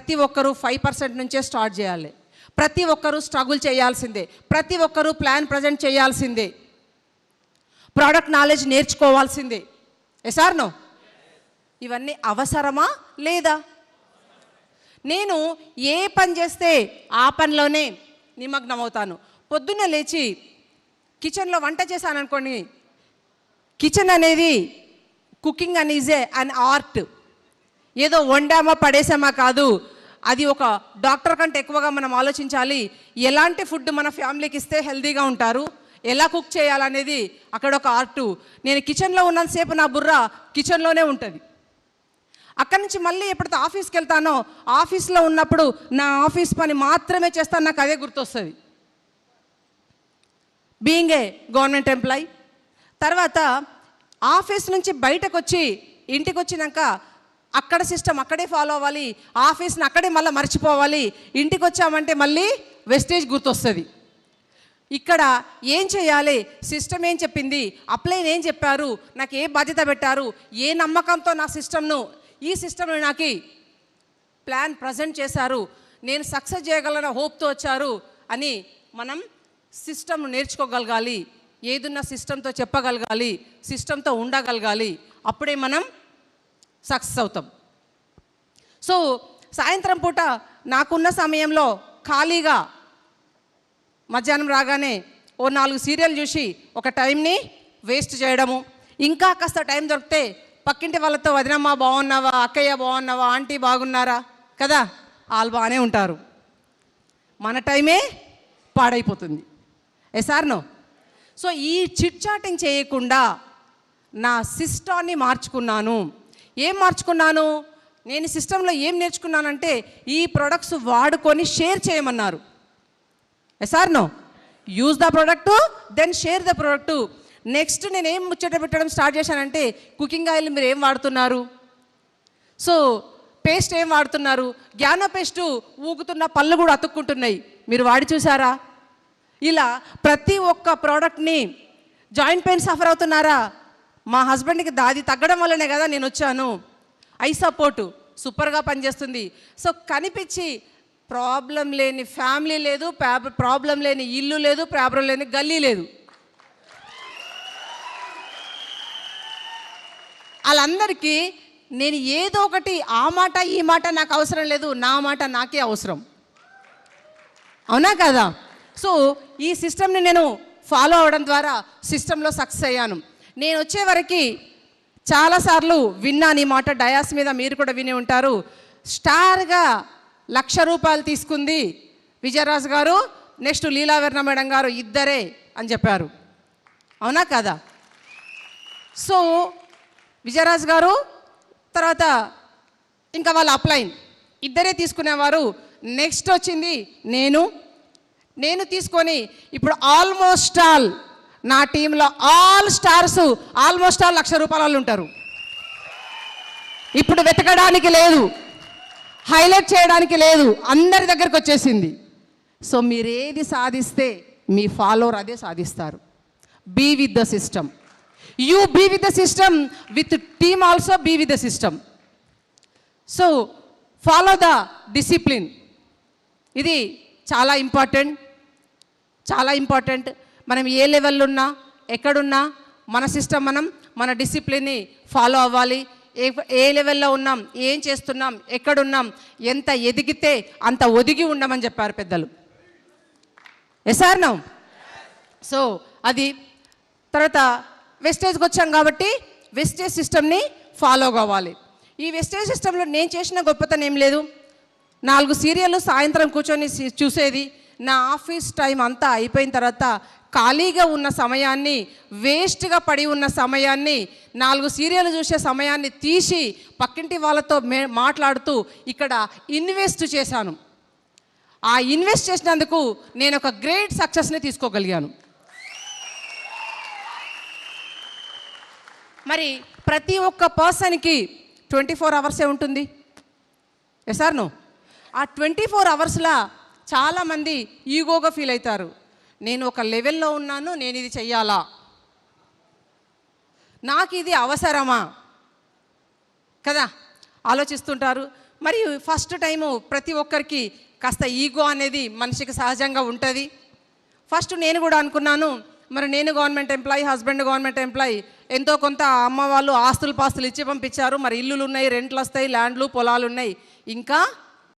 ప్రతి ఒక్కరూ 5% నుంచే స్టార్ట్ చేయాలి. ప్రతి ఒక్కరూ స్ట్రగుల్ చేయాల్సిందే. ప్రతి ఒక్కరూ ప్లాన్ ప్రజెంట్ చేయాల్సిందే. ప్రోడక్ట్ నాలెడ్జ్ నేర్చుకోవాల్సిందే. Yes or no? ఇవన్నీ అవసరమా లేదా? నేను ఏ పని చేస్తే ఆ పనిలోనే నిమగ్నం అవుతాను. పొద్దున్న లేచి కిచెన్లో వంట చేశాను అనుకోండి, కిచెన్ అనేది కుకింగ్ అని ఈజ్ అన్ ఆర్ట్. ఏదో వండామా పడేసామా కాదు, అది ఒక డాక్టర్ కంటే ఎక్కువగా మనం ఆలోచించాలి. ఎలాంటి ఫుడ్ మన ఫ్యామిలీకి ఇస్తే హెల్తీగా ఉంటారు, ఎలా కుక్ చేయాలనేది అక్కడ ఒక ఆర్టు. నేను కిచెన్లో ఉన్నంతసేపు నా బుర్ర కిచెన్లోనే ఉంటుంది. అక్కడి నుంచి మళ్ళీ ఎప్పుడైతే ఆఫీస్కి వెళ్తానో, ఆఫీస్లో ఉన్నప్పుడు నా ఆఫీస్ పని మాత్రమే చేస్తాను, నాకు అదే గుర్తొస్తుంది. Being a government employee. తర్వాత ఆఫీస్ నుంచి బయటకు వచ్చి ఇంటికి వచ్చినాక అక్కడ సిస్టమ్ అక్కడే ఫాలో అవ్వాలి, ఆఫీస్ని అక్కడే మళ్ళీ మర్చిపోవాలి. ఇంటికి వచ్చామంటే మళ్ళీ వెస్టేజ్ గుర్తొస్తుంది. ఇక్కడ ఏం చేయాలి, సిస్టమ్ ఏం చెప్పింది, అప్లైన్ ఏం చెప్పారు, నాకు ఏ బాధ్యత పెట్టారు, ఏ నమ్మకంతో నా సిస్టమ్ను ఈ సిస్టమ్ను నాకు ప్లాన్ ప్రజెంట్ చేశారు, నేను సక్సెస్ చేయగలన హోప్తో వచ్చారు అని మనం సిస్టమ్ను నేర్చుకోగలగాలి. ఏదున్న సిస్టంతో చెప్పగలగాలి, సిస్టంతో ఉండగలగాలి. అప్పుడే మనం సక్సెస్ అవుతాం. సో సాయంత్రం పూట నాకున్న సమయంలో ఖాళీగా మధ్యాహ్నం రాగానే ఓ 4 సీరియల్ చూసి ఒక టైంని వేస్ట్ చేయడము. ఇంకా కాస్త టైం దొరికితే పక్కింటి వాళ్ళతో వదినమ్మ బాగున్నావా, అక్కయ్య బాగున్నావా, ఆంటీ బాగున్నారా కదా, వాళ్ళు బాగానే ఉంటారు. మన టైమే పాడైపోతుంది. Yes or no? సో ఈ చిట్ చాటింగ్ చేయకుండా నా సిస్టాన్ని మార్చుకున్నాను. ఏం మార్చుకున్నాను? నేను సిస్టంలో ఏం నేర్చుకున్నానంటే, ఈ ప్రొడక్ట్స్ వాడుకొని షేర్ చేయమన్నారు. Yes or no? Use the product, then share the product. Next నేను ఏం ముచ్చట పెట్టడం స్టార్ట్ చేశానంటే, కుకింగ్ ఆయిల్ మీరు ఏం వాడుతున్నారు, సో పేస్ట్ ఏం వాడుతున్నారు, జ్ఞాన పేస్టు ఊగుతున్న పళ్ళు కూడా అతుక్కుంటున్నాయి, మీరు వాడి చూసారా? ఇలా ప్రతి ఒక్క ప్రోడక్ట్ని, జాయింట్ పెయిన్ సఫర్ అవుతున్నారా, మా హస్బెండ్కి దాది తగ్గడం వల్లనే కదా నేను వచ్చాను, ఐ సపోర్టు సూపర్గా పనిచేస్తుంది. సో కనిపించి ప్రాబ్లం లేని ఫ్యామిలీ లేదు, ప్రాబ్లం లేని ఇల్లు లేదు, ప్రాబ్లం లేని గల్లీ లేదు. వాళ్ళందరికీ నేను ఏదో ఒకటి, ఆ మాట ఈ మాట నాకు అవసరం లేదు, నా మాట నాకే అవసరం. అవునా కదా? సో ఈ సిస్టమ్ని నేను ఫాలో అవడం ద్వారా సిస్టంలో సక్సెస్ అయ్యాను. నేను వచ్చే వరకు చాలాసార్లు విన్నాను ఈ మాట, డయాస్ మీద మీరు కూడా విని ఉంటారు. స్టార్గా ₹1,00,000 తీసుకుంది విజయరాజు గారు, నెక్స్ట్ లీలావర్ణ మేడం గారు, ఇద్దరే అని చెప్పారు. అవునా కదా? సో విజయరాజు గారు తర్వాత ఇంకా వాళ్ళ అప్లైన్ ఇద్దరే తీసుకునేవారు. నెక్స్ట్ వచ్చింది నేను తీసుకొని ఇప్పుడు ఆల్మోస్ట్ ఆల్ నా టీంలో ఆల్ స్టార్స్ ఆల్మోస్ట్ ఆల్ ₹1,00,000 ఉంటారు. ఇప్పుడు వెతకడానికి లేదు, హైలైట్ చేయడానికి లేదు, అందరి దగ్గరకు వచ్చేసింది. సో మీరు ఏది సాధిస్తే మీ ఫాలోవర్ అదే సాధిస్తారు. Be with the system. You be with the system, with team also be with the system. So follow the discipline. ఇది చాలా ఇంపార్టెంట్. మనం ఏ లెవెల్లో ఉన్నా, ఎక్కడున్నా మన సిస్టమ్, మన డిసిప్లిన్ని ఫాలో అవ్వాలి. ఏ లెవెల్లో ఉన్నాం, ఏం చేస్తున్నాం, ఎక్కడున్నాం, ఎంత ఎదిగితే అంత ఒదిగి ఉండమని చెప్పారు పెద్దలు. Yes or no? సో అది. తర్వాత వెస్టేజ్కి వచ్చాం కాబట్టి వెస్టేజ్ సిస్టమ్ని ఫాలో కావాలి. ఈ వెస్టేజ్ సిస్టంలో నేను చేసిన గొప్పతనం ఏం లేదు. 4 సీరియళ్ళు సాయంత్రం కూర్చొని చూసేది. నా ఆఫీస్ టైం అంతా అయిపోయిన తర్వాత ఖాళీగా ఉన్న సమయాన్ని, వేస్ట్గా పడి ఉన్న సమయాన్ని, 4 సీరియల్ చూసే సమయాన్ని తీసి పక్కింటి వాళ్ళతో మాట్లాడుతూ ఇక్కడ ఇన్వెస్ట్ చేశాను. ఆ ఇన్వెస్ట్ చేసినందుకు నేను ఒక గ్రేట్ సక్సెస్ని తీసుకోగలిగాను. మరి ప్రతి ఒక్క పర్సన్కి 24 అవర్సే ఉంటుంది. Yes or no? ఆ 24 అవర్స్లా చాలామంది ఈగోగా ఫీల్ అవుతారు. నేను ఒక లెవెల్లో ఉన్నాను, నేను ఇది చెయ్యాలా, నాకు ఇది అవసరమా కదా ఆలోచిస్తుంటారు. మరి ఫస్ట్ టైము ప్రతి ఒక్కరికి కాస్త ఈగో అనేది మనిషికి సహజంగా ఉంటుంది. ఫస్ట్ నేను కూడా అనుకున్నాను, మరి నేను government employee, husband government employee, ఎంతో కొంత అమ్మ వాళ్ళు ఆస్తులు పాస్తులు ఇచ్చి పంపించారు, మరి ఇల్లులు ఉన్నాయి, రెంట్లు వస్తాయి, ల్యాండ్లు పొలాలు ఉన్నాయి, ఇంకా